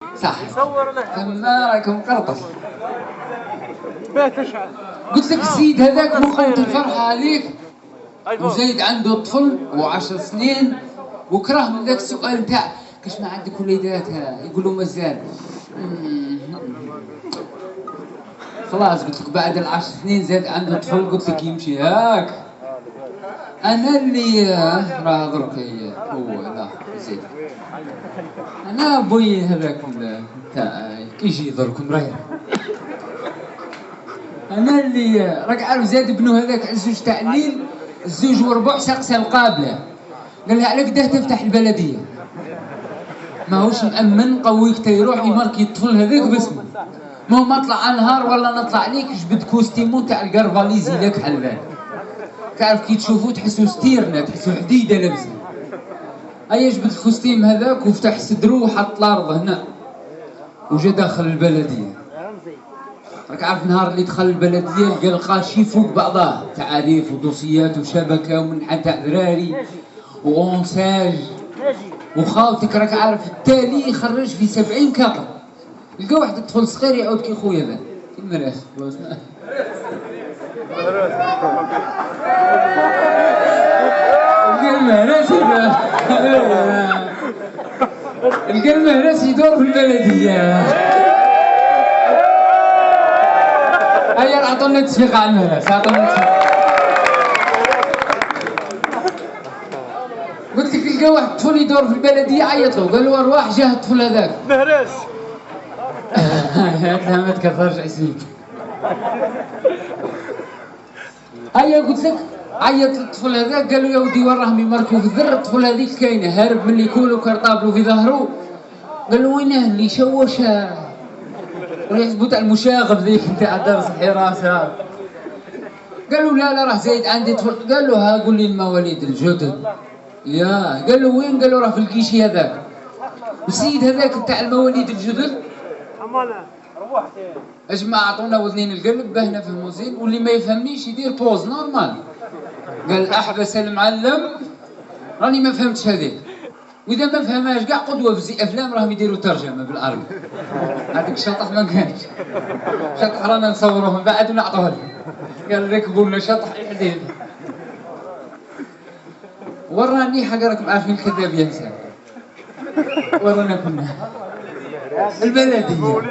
صح. ما راكم قرطس. قلت لك السيد هذاك من قوة الفرحة هذيك وزايد عنده طفل و10 سنين وكره من ذاك السؤال نتاع كاش ما عندك وليدات يقولوا مازال. خلاص قلت لك بعد ال10 سنين زاد عنده طفل قلت لك يمشي هاك. انا اللي راه درك هو لا زيد انا بوي هذاك تاع كيجي دركم راهي انا اللي راك عارف زاد بنو هذاك عزوج تاع الليل الزوج وربع سقسى القابله قال لها على كدا تفتح البلديه ماهوش مأمن قويك تا يروح يماركي الطفل هذاك باسمه ما هو ما طلع نهار ولا نطلع ليك جبد كوستيمو تاع الكرفاليزي لك بحال ذاك تعرف كي تشوفو تحسو ستيرنا تحسو حديده لابسه ايا جبد الكوستيم هذاك وفتح صدرو وحط الارض هنا وجا داخل البلديه راك عارف نهار اللي دخل البلديه لقى القاشي فوق بعضاه تعاريف ودوسيات وشبكه ومنحة تاع ذراري وغونساج وخاوتك راك عارف التالي يخرج في 70 كاقه لقى واحد الطفل صغير يعود كي خويا ذا كيما راس المهرس يدور في البلديه هيا اعطونا تصفيق على المهرس اعطونا تصفيق. قلت لك لقى واحد الطفل يدور في البلديه عيط له قال له ارواح جاه الطفل هذاك مهرس هاتها ما تكثرش عسيك. هيا قلت لك عيط الطفل هذاك قال له يا ودي وين راهم يمركوا في الذر الطفل هذيك كاينه هارب من اللي يكولوا كرطابلو في ظهره قال له وينه اللي شوش ولا يحسبوا تاع المشاغب ذيك نتاع دار صحي راسها قال له لا راه زايد عندي طفل قال له ها قول لي المواليد الجدد يا قال له وين قال له راه في الكيشي هذاك السيد هذاك تاع المواليد الجدد اجمع عطونا وذنين القلب باه نفهمو زين واللي ما يفهمنيش يدير بوز نورمال قال احبس المعلم راني ما فهمتش هذيك واذا ما فهمهاش كاع قدوه في افلام راهم يديروا ترجمه بالعربي هذاك الشطح ما كانش شطح رانا نصوروه من بعد ونعطوه له قال ركبوا لنا شطح الحديد وراني حق راكم عارفين الكذاب ينسى ورانا كنا البلديه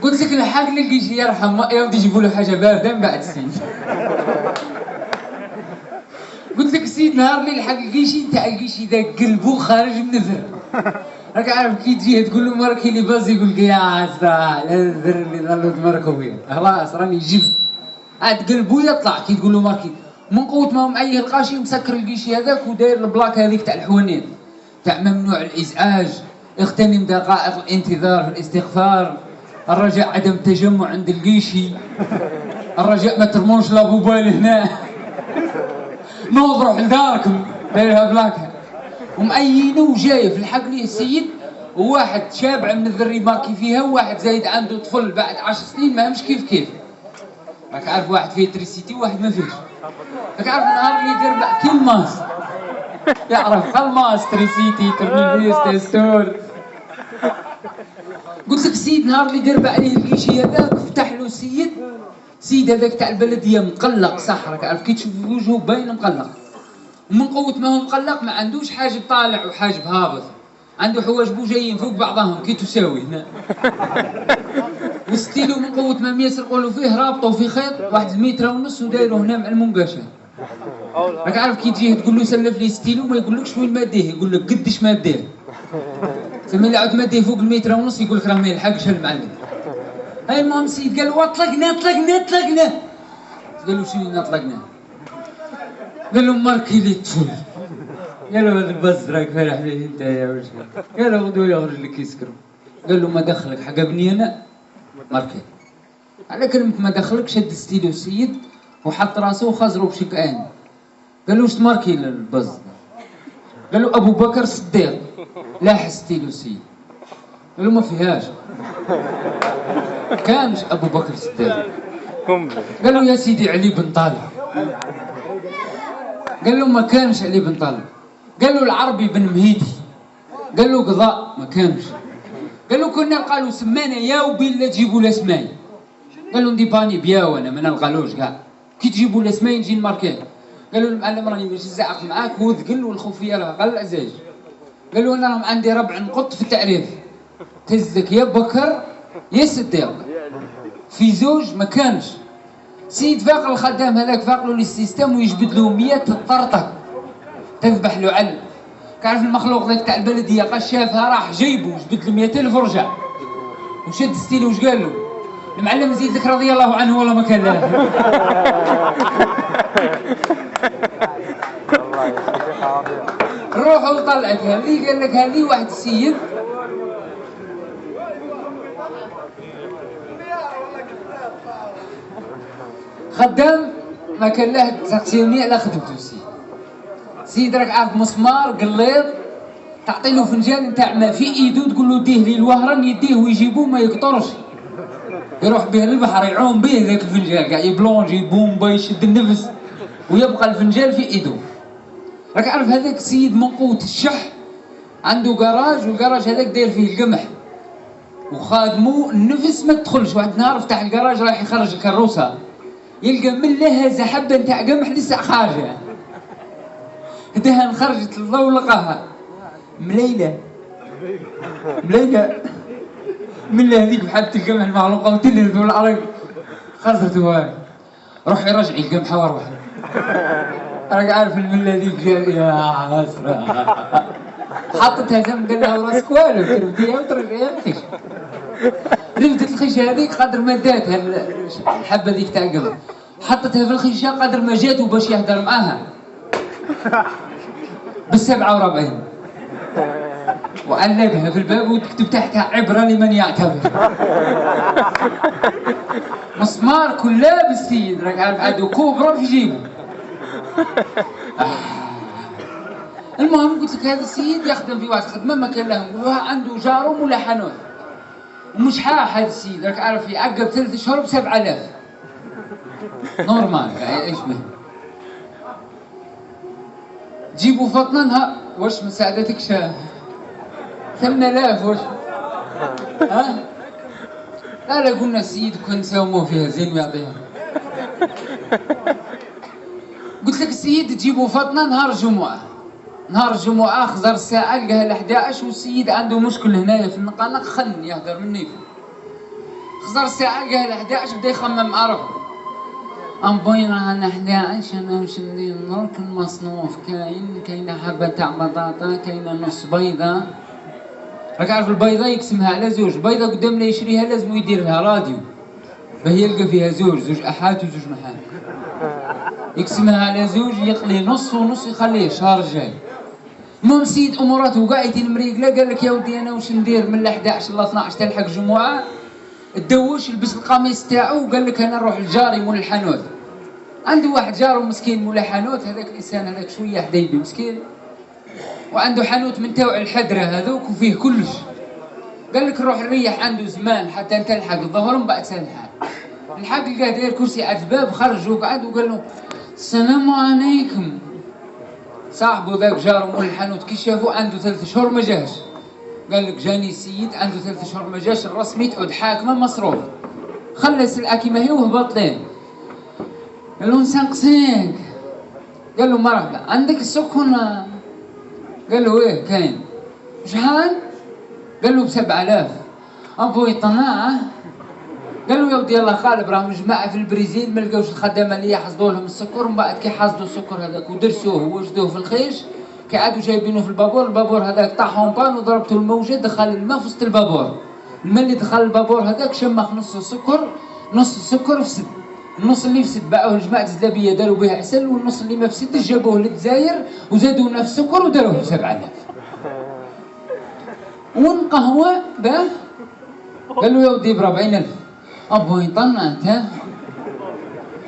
قلت لك الحاج اللي يجي يرحم يا ودي يجيبوا له حاجه بارده من بعد السيد قلت لك السيد نهار اللي الحق الكيشي تاع الكيشي ذاك قلبو خارج من الذر راك عارف كي تجيه تقول له ماركي لي باز يقول لك يا صاح الذر اللي ظلوا تمركوا فيه خلاص راني جبت عاد قلبو يطلع كي تقول له ماركي من قوه ما هو معيه القاشي مسكر الكيشي هذاك وداير البلاك هذيك تاع الحوانيت تاع ممنوع الازعاج اغتنم دقائق الانتظار في الاستغفار الرجاء عدم التجمع عند القيشي الرجاء ما ترموش لابوبال هنا نوض روح لداركم دايرها بلاكها ومأينه وجايه في الحق ليه السيد وواحد شابع من الذري ماركي فيها وواحد زايد عنده طفل بعد 10 سنين ما همش كيف راك عارف واحد فيه تريسيتي وواحد ما فيهش راك عارف النهار اللي يدير كل ماس يعرف خلماس تريسيتي ترميفيس تستور قلت لك السيد نهار اللي درب عليه الكيشي هذاك فتح له السيد هذاك تاع البلديه مقلق صح راك عارف كي تشوف وجهه باين مقلق ومن قوه ما هو مقلق ما عندوش حاجب طالع وحاجب هابط عنده حواجبو جايين فوق بعضهم كي تساوي هنا وستيلو من قوه ما يسرقوا له فيه رابطوا في خيط واحد المتر ونص ودايروا هنا مع المنقاشه راك عارف كي تجيه تقول له سلف لي ستيلو ما يقولكش وين ماديه يقول لك قديش ماديه ثم اللي عاد ماديه فوق المتر ونص يقول لك راه ما يلحقش المعلم هاي المهم السيد قال له طلقنا قال له شنو نطلقنا قال له ماركي لي الطفل قال له هذا البز راك فرح ليه انت يا وجهي قال له غدوه يخرج لك يسكروا قال له ما دخلك حقبني انا ماركي على كلمه ما دخلك شد ستيلو السيد وحط راسه وخزره بشكان قال له واش تماركي للبز قال له ابو بكر الصديق لاح ستيلو السيد قال له ما فيهاش كانش ابو بكر الصديق قال له يا سيدي علي بن طالب قال له ما كانش علي بن طالب قال له العربي بن مهيدي قال له قضاء ما كانش قال له كنا نلقى له سمانه يا وبلا تجيبوا له سماي. قال له نديباني بيا وانا ما نلقالوش كاع. كي تجيبوا له سماي نجي نماركيه. قال له المعلم راني باش نزعق معاك وذقل والخوفيه راه غير العزاج. قال له انا راه عندي ربع نقط في التعريف. تهزك يا بكر يا صديق. في زوج ما كانش. سيد فاق الخدام هذاك فاق له السيستم ويجبد له 100 طرطق تذبح له علم. كعرف المخلوق ذاك تاع البلديه قا شافها راح جايبه جبد له 200,000 ورجع وشد ستيلو وش قال له؟ المعلم زيد لك رضي الله عنه والله ما كان له. روح وطلعت هذه قال لك هذه واحد السيد خدام ما كان له تقسيمني على خدمته السيد. سيد راك عارف مسمار قليط تعطي له فنجان نتاع ما في ايدو تقول له ديه لي الوهران يديه ويجيبوه ما يقطرش. يروح به للبحر يعوم به ذاك الفنجان كاع يبلونجي بومبا يشد النفس ويبقى الفنجان في ايدو. راك عارف هذاك السيد من قوة الشح عنده كراج والكراج هذاك داير فيه القمح وخادمو النفس ما تدخلش. واحد النهار فتح الكراج رايح يخرج الكروسه يلقى من لها حبه نتاع قمح لسه خارجه. هداها خرجت للضوء لقاها مليله من هذيك بحبه القمح المعلوقه وتلهث بالعرق خرجت هواي. روح يرجعي القمحه واروح. راك عارف المله هذيك يا حسره حطتها ثم قال لها وراسك والو ترفديها وترجعيها الخيشه. رفدت الخيشه هذيك قدر ما داتها الحبه ذيك تاع القمح حطتها في الخيشه قدر ما جاتو باش يهدر معاها ب47 وعلقها في الباب وتكتب تحتها عبره لمن يعتبر. مسمار كلها بالسيد راك عارف عندو كوبرا في جيبه. المهم قلت لك هذا السيد يخدم في واحد خدمه ما كان له نقولوها عنده جارهم ولا حانوت ومش حاح هذا السيد راك عارف يعقب 3 شهور ب7000 نورمال ايش به. جيبوا فطنه نهار واش مساعدتك شاه 8000 واش ها؟ لا قلنا السيد كون نساوموه فيها زين ويعطيها. قلت لك السيد تجيبوا فطنه نهار الجمعة خزر الساعة لقاها 11 والسيد عنده مشكل هنايا في النقانق خن يهدر مني. خزر الساعة لقاها 11 بدا يخمم مع روحو. بوين رانا 11 انا واش ندير نرك المصنوف كاينه حبة تاع بطاطا كاينه نص بيضة. راك عارف البيضة يقسمها على زوج. بيضة قدام لا يشريها لازم يدير لها راديو باهي يلقى فيها زوج احات وزوج محات. يقسمها على زوج يقلي نص ونص يخليه شهر جاي. المهم سيد اموراته قاعدين مريقله قال لك يا ودي انا واش ندير من 11 ل 12 تلحق جمعه. الدوش لبس القميص تاعو وقال لك انا نروح لجاري مول الحانوت. عنده واحد جارو مسكين مول حانوت هذاك الانسان هذاك شويه حديبي مسكين وعنده حانوت من تاوع الحدره هذوك وفيه كلش. قال لك نروح نريح عنده زمان حتى تلحق الظهر ومن بعد تلحق. الحق لقاه داير كرسي على الباب خرج وقعد وقال له السلام عليكم. صاحبه ذاك جارو مول الحانوت كي شافو عنده 3 شهور ما جاش. قال لك جاني سيد عنده 3 شهور ما جاش الرسمي تعود حاكمه مصروف. خلص السلعه كيما هي وهبط ليه. قال له نسقسيك. قال له مرحبا عندك السوق هنا؟ قال له ايه كاين. شحال؟ قال له ب7000. ابوي طلع قال له يا ودي الله غالب راهم جماعه في البرازيل ما لقاوش الخدامه اللي يحصدوا لهم السكر ومن بعد كي حصدوا السكر هذاك ودرسوه ووجدوه في الخيش كي عادوا جايبينه في البابور هذاك طاحهم بان وضربته الموجه دخل الماء في وسط البابور. الماء اللي دخل البابور هذاك شمخ نص السكر فسد. النص اللي فسد باعوه لجماعه الزلابيه داروا به عسل والنص اللي ما فسدش جابوه للجزائر وزادوا لنا في السكر وداروه ب 7000. ونقهوه باه قال له يا ودي ب 40,000. ابوي طنعت ها.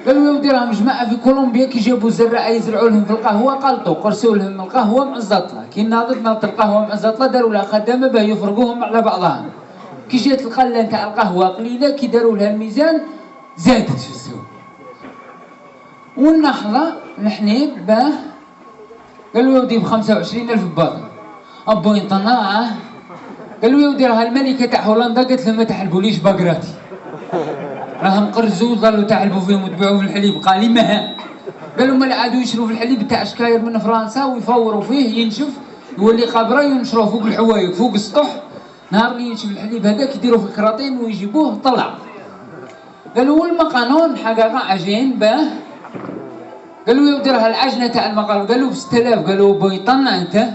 قالوا يا ودي راهم جماعه في كولومبيا كي جابوا الزراعه يزرعوا لهم في القهوه قلطوا قرصوا لهم القهوه مع الزطله. كي ناضت القهوه مع الزطله داروا لها خدامه باه يفرقوهم على بعضها. كي جات القله نتاع القهوه قليله كي داروا لها الميزان زادت في السوق. والنحله الحنيب باه قالوا يا ودي ب 25,000 باطل. ابوي طناعه قال له يا ودي راه الملكه تاع هولندا قالت له ما تحلبوليش باكراتي راهم قرزوا ظلوا تحلبوا فيهم وتبيعوا في الحليب. قال لي ما قال لهم عادوا يشروا في الحليب تاع شكاير من فرنسا ويفوروا فيه ينشف يولي قابره ينشروه فوق الحوايج فوق السطح. نهار اللي ينشف الحليب هذاك يديروه في الكراطين ويجيبوه طلع. قالوا والمقانون حقيقه عجين باه. قالوا يا ودي راه العجنه تاع المقارون. قالوا ب 6000. قالوا بيطن انت.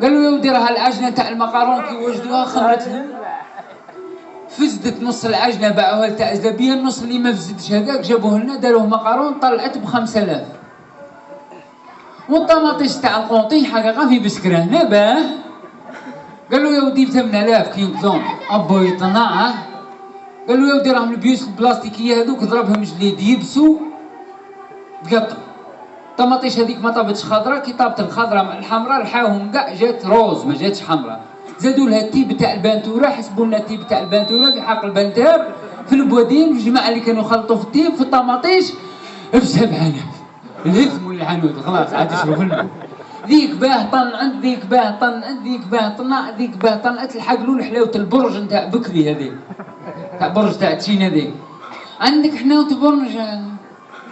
قالوا يا ودي راه العجنه تاع المقارون كي وجدوها خمرت لهم فزدت نص العجنه باعوها لتاع زبيه النص اللي ما فزدش هذاك جابوه لنا داروه مقارون طلعت ب 5000. والطماطيش تاع القونطي حقيقه في بسكره هنا باه. قالوا يا ودي ب 8000 كي ينقذون ابو يطنعه. قالوا يا ودي راهم البيوس البلاستيكيه هذوك ضربهم جليد يبسوا تقطع. الطماطيش هذيك ما طابتش خضراء كي طابت الخضراء مع الحمراء لحاوهم كاع جات روز ما جاتش حمراء. زادوا لها التيب تاع البانتوره حسبوا لنا التيب تاع البانتوره في حق البنتار في البوادين في الجماعه اللي كانوا يخلطوا في التيب في الطماطيش ب 7000. الهثم والعنود خلاص عاد يشربوا في الماء. ذيك باه طن عند ذيك باه طن عند ذيك باه طن ذيك باه طن تلحق له حلاوه البرج نتاع بكري هذيك تاع برج تاع تشين هذيك. عندك حلاوه برج.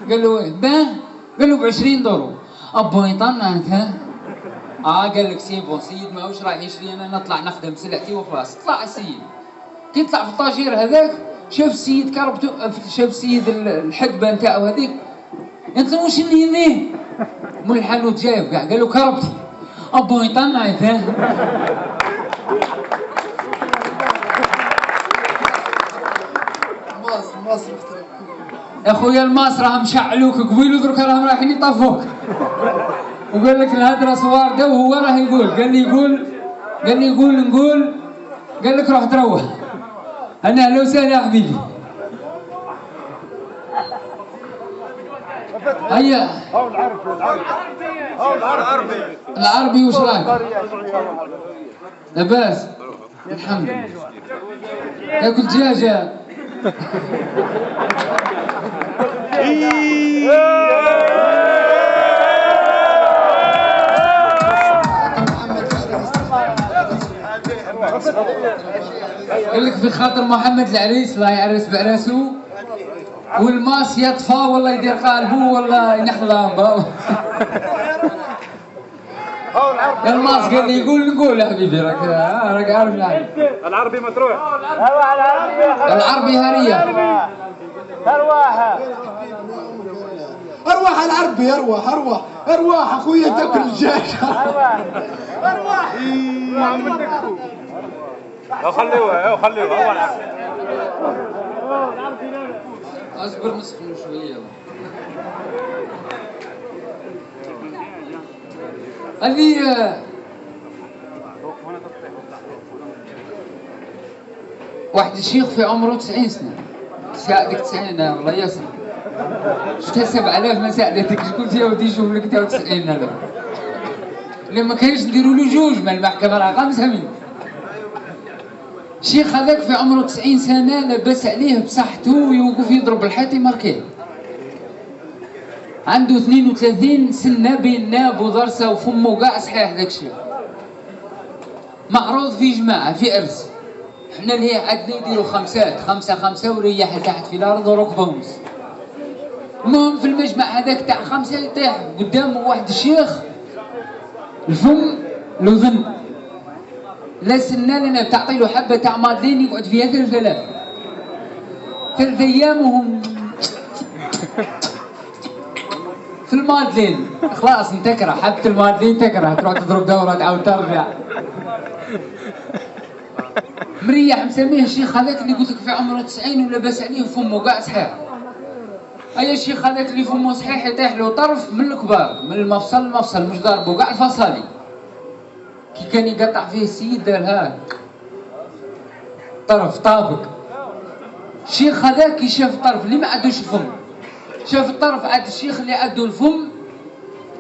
قالوا ايه باه. قالوا ب 20 دورو. ابو يطن انت. قال لك سي بون سيد ماهوش راح يشري انا نطلع نخدم سلعتي وخلاص. طلع السيد كي طلع في الطاجير هذاك شاف السيد كربتو شاف السيد الحقبه نتاعو هذيك قالت له واش اللي هذيه مول الحانوت جايب كاع. قال له كربتي. ابو يطن انت. مصر يا خويا الماس راهم شعلوك قبيل ودرك راهم رايحين يطفوك. وقال لك الهدره صوارده وهو راه يقول قال لي نقول قال لك روح تروح. انا اهلا وسهلا يا حبيبي. هيا العربي وش رايك؟ لاباس الحمد لله. تاكل دجاجه. قال لك في خاطر محمد العريس الله يعرس بعراسه والماس يطفى والله يدير قلبه والله ينحلى بابا. الماس قال لي نقول يا حبيبي راك عارف العربي مطروح. العربي هريه. ارواح العربي ارواح اخويا تاكل الدجاج. ارواح خليوه اصبر نسخن شويه. قال لي واحد الشيخ في عمره 90 سنه ساعدك 90 الله يسر شتا 7000 ما ساعدتك شكون يا ودي يشوف لك تا 90 هذا اللي ما كاينش نديروا له جوج ما المحكمه راه 5 منه. الشيخ هذاك في عمره 90 سنه لاباس عليه بصحته ويوقف يضرب الحيط يماركيه. عنده 32 سنه بين ناب وضرسه وفمه كاع صحيح ذاك الشيء. معروض في جماعه في ارز. حنا اللي عندنا يديروا خمسة وريح تحت في الارض وركبهم. المهم في المجمع هذاك تاع 5 يطيح قدامه واحد الشيخ الفم لوذن لا سنه لنا تعطي له حبه تاع مادلين يقعد فيها 3000 ايام وهم في المادلين خلاص انتكره حبه المادلين تكره تروح تضرب دوره تعاود ترجع. مريح مسميه الشيخ هذاك اللي قلت لك في عمره 90 ولاباس عليه فمه كاع صحيح. اي الشيخ هذاك اللي فمه صحيح يطيح له طرف من الكبار من المفصل للمفصل مش ضاربه كاع الفصالي. كي كان يقطع فيه السيد دار هاك طرف طابق. الشيخ هذاك كي شاف الطرف اللي ما عندوش الفم شاف الطرف عند الشيخ اللي عنده الفم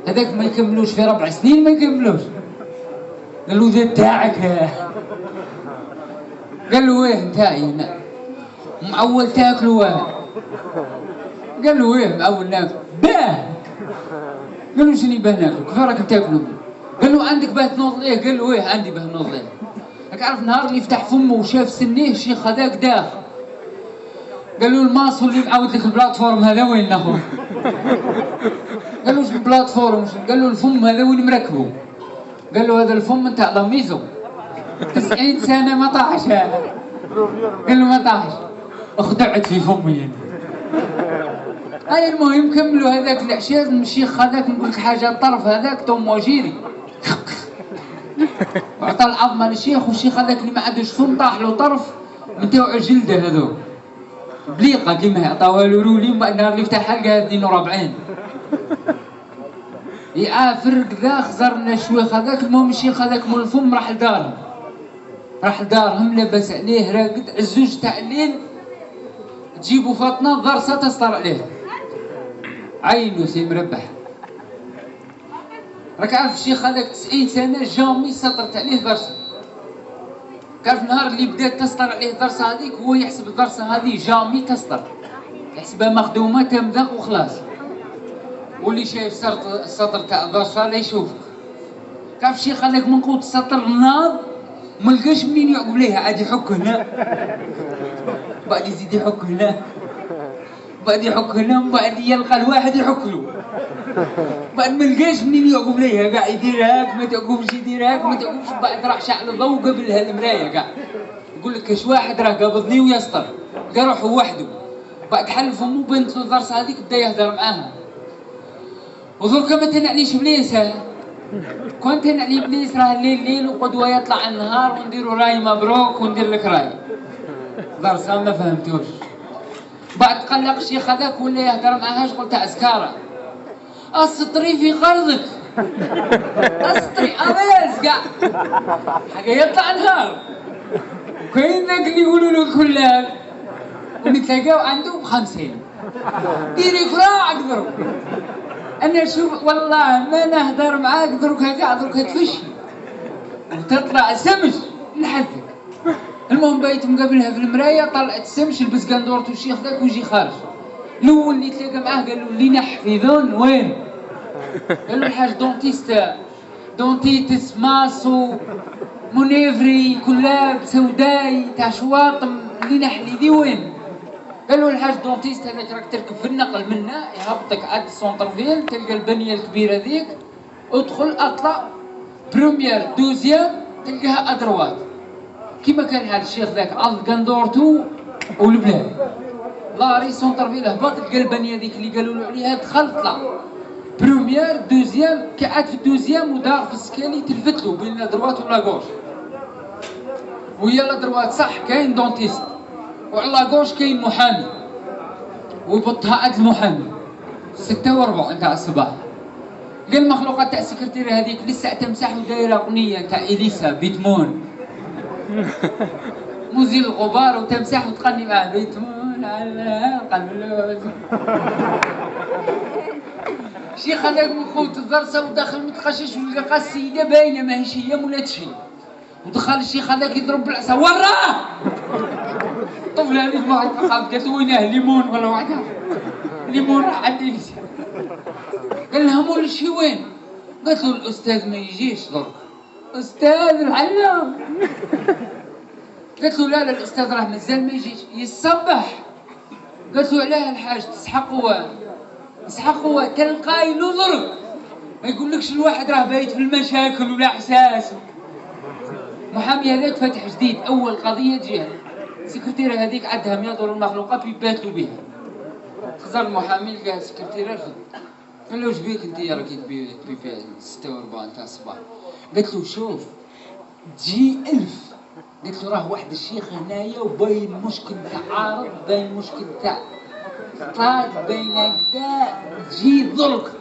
هذاك ما يكملوش في 4 سنين ما يكملوش. قال له ذا تاعك قال له ويه نتاعي معول تاكلوا واه. قال له ويه معول ناكل باه. قال له شنو باه ناكل كيف راك تاكلوا؟ قال له عندك باه تنوض ليه؟ قال له ويه عندي باه نوض ليه. راك عارف نهار اللي فتح فمه وشاف سنيه الشيخ هذاك داخل قال له الماسو اللي معاود لك البلاتفورم هذا وين ناخذ؟ قال له البلاتفورم؟ قال له الفم هذا وين مركبه؟ قال له هذا الفم نتاع لاميزو 90 سنه ما طاحش هذا. قال له ما طاحش اخدعت في فمي يعني. هاي المهم كملوا هذاك العشاء الشيخ هذاك نقول لك حاجه الطرف هذاك توم وجيري وعطى العظمه للشيخ والشيخ هذاك اللي ما عندوش فم طاح له طرف نتاع جلده هذوك بليقه كيما عطاوها له رولي ومن بعد نهار اللي فتح حلقه دينو 40 يعافر كذا خزرنا الشويخ هذاك. المهم الشيخ هذاك مول الفم راح لدارهم لاباس عليه راقد الزوج تاع الليل تجيبوا فاطمه ضرسه تسطر عليه عينو سي مربح. راك عارف الشيخ هذاك 90 سنه جامي سطرت عليه ضرسه. كان النهار اللي بدات تسطر عليه الضرسه هذيك هو يحسب الضرسه هذه جامي تسطر يحسبها مخدومه تمذق وخلاص. واللي شايف السطر تاع الضرسه لا يشوفك. كان الشيخ هذاك من قوه السطر ناض ما لقاش منين يعقب ليها عاد يحك هنا بعد يزيد يحك هنا بعد يحك هنا بعد يلقى الواحد يحك له بعد ما لقاش منين يعقب ليها كاع يدير هاك ما تعقبش يدير هاك ما تعقبش. بعد راح شعل الضوء قبلها المرايه كاع يقول لك كاش واحد راه قابضني ويسطر لقى روحه وحده. بعد حل فمو بنت له الضرس هذيك بدا يهضر معاها وذرك ما تنعنيش بليس كنت نعني بليس راه الليل ليل وقدوه يطلع النهار ونديروا راي مبروك وندير لك راي ضرسه ما فهمتوش. بعد قلق الشيخ هذاك ولا يهضر معاها شغل تاع سكاره اسطري في قرضك اسطري اماز كاع حاجه يطلع نهار. كاين ذاك اللي يقولوا له الكلاب ونتلاقاو عنده ب50 ديري فراع اقدروا. انا شوف والله ما نهضر معاك درك كاع درك تفشي وتطلع سمش نحذك. المهم بيت مقابلها في المرايه طلعت السمش لبس قندورته الشيخ ذاك ويجي خارج. الاول اللي تلاقى معاه قال له اللي نحفظون وين؟ قال له الحاج دونتيتس ماسو مونيفري كلاب سوداي تاع شواطم اللي نحلي دي وين؟ قال له الحاج دونتيست هذاك راك تركب في النقل منا يهبطك عاد السونتر فيل تلقى البنيه الكبيره ذيك ادخل اطلع بروميير دوزيام تلقاها ادروات كيما كان هذا الشيخ ذاك عض قندورتو والبلاد لاري سونتر فيل هبط تلقى البنيه ذيك اللي قالوا له عليها دخل طلع بروميير دوزيام قعد في الدوزيام ودار في السكالي تلفت له بين لادروات ولا غوش ويا لادروات صح كاين دونتيست وعلى غوش كاين محامي ويبطها عند المحامي 6:15 نتاع الصباح. قال المخلوقات تاع السكرتيره هذيك لسه تمسح ودايره اغنيه تاع اليسا بيتمون مزيل الغبار وتمسح وتغني معاه بيتمون على قلب الشيخ هذاك من قوه الضرسه وداخل متقشش ولقى السيده باينه ماهيش هي مولات شي ودخل الشيخ هذاك يضرب بالعصا وراه الطفل هذيك ما عرف قالت له ويناه ليمون ولا وحده ليمون راح عندي قال لها مول شي وين؟ قالت له الاستاذ ما يجيش درك استاذ العلام قالت له لا الاستاذ راه مازال ما يجيش يصبح. قالت له علاه الحاج تسحق هو تلقاي له درك ما يقولكش الواحد راه بايت في المشاكل ولا احساس. محامي هذاك فاتح جديد اول قضيه تجيها السكرتيره هذيك عندها مياضر المخلوقات ويباتلوا بها. خزر المحامي لقاها السكرتيره رفض قال له واش بيك انت راكي تبي فيها 46 تاع الصباح؟ قالت له شوف تجي 1000. قالت له راه واحد الشيخ هنايا وباين مشكل تاع عارض باين مشكل تاع طاق باين هكذا تجي درك.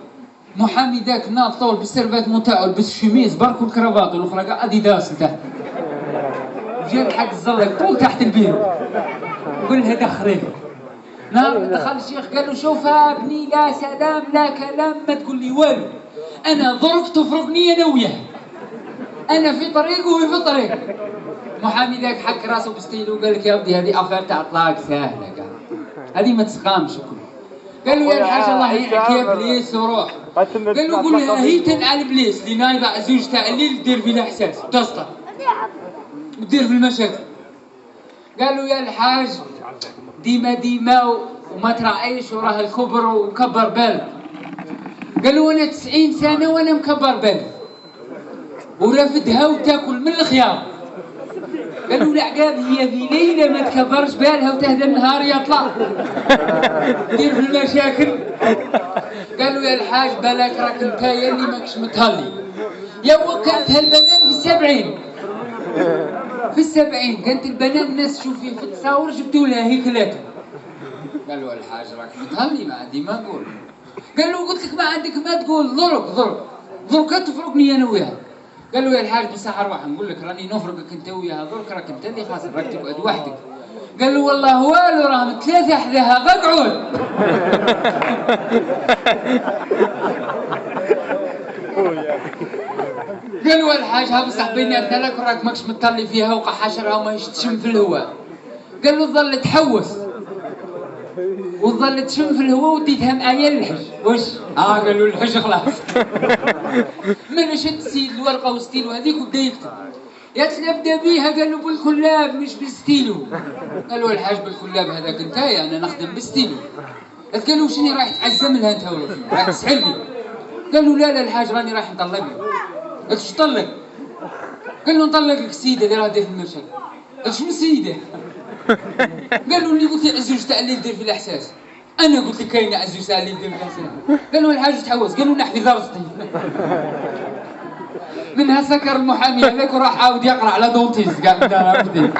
محامي ذاك ناض طول بالسربات نتاعو لبس شميز برك والكرافات والاخرى كاع اديداس لتحت جا حق الزلق طول تحت البيرو وقال لها دخلي. نهار دخل الشيخ قال له شوف ابني لا سلام لا كلام ما تقول لي والو انا ضرك تفرضني انا وياه انا في طريق وهو في طريق. محامي ذاك حك راسه بستيلو وقال لك يا ودي هذه افير تاع طلاق سهله كاع هذه ما تسقامش كل. قال له يا الحاج الله يعينك يا بليس وروح. قال له قول لها هي تنعل بليس اللي نايضه زوج تاع الليل دير فيها احساس تسطر. ودير في المشاكل. قال له يا الحاج ديما وما تراعيش وراه الكبر وكبر بالك. قال له انا 90 سنه وانا مكبر بالي ورافدها وتاكل من الخيار. قال له العقاب هي في ليله ما تكبرش بالها وتهدى النهار يطلع دير في المشاكل. قال له يا الحاج بالك راك انت يا اللي ماكش متهلي. يا وكانت هالبنان في السبعين كانت البنان الناس تشوف فيه في التصاور جبتوا لها هيك لاكل. قال له الحاج راك متهلي ما عندي ما نقول. قال له قلت لك ما عندك ما تقول ضرك تفرقني انا وياها. قال له يا الحاج بصح روح نقول لك راني نفرقك انت وياها درك راك انت اللي خاسر راك تقعد وحدك. قال له والله والو راهم ثلاثه حداها اقعد. قال له الحاج ها بصح بيناتنا لك راك ماكش مطلي فيها وقع حشرها وما تشم في الهواء. قال له ظل تحوس وظل تشم في الهواء وديتها معايا للحج. واش؟ قال له الحج خلاص. من شد السيد الورقه وستيلو هذيك وبدا يكتب. قالت له ابدا بيها. قال له بالكلاب مش بالستيلو. قال له الحاج بالكلاب هذاك نتايا انا نخدم بالستيلو. قال له شنو رايح تعزم لها انت ولا شنو؟ رايح تسحلني؟ قال له لا الحاج راني رايح نطلق لك. قال شو طلق؟ قال له نطلق لك السيده اللي راه داير في المرشد. قال شنو السيده؟ قال له اللي قلت لي عزوز تاع اللي يدير في الاحساس. انا قلت لك كاين عزوز تاع اللي يدير في الاحساس. قال له الحاج تحوس. قال له نحفي ضرستي. منها سكر المحامي هذاك وراح عاود يقرا على دونتيست قاعد عرفتي.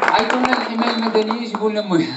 عيطوا لنا الحمايه المدنيه يجيبوا لنا مويه.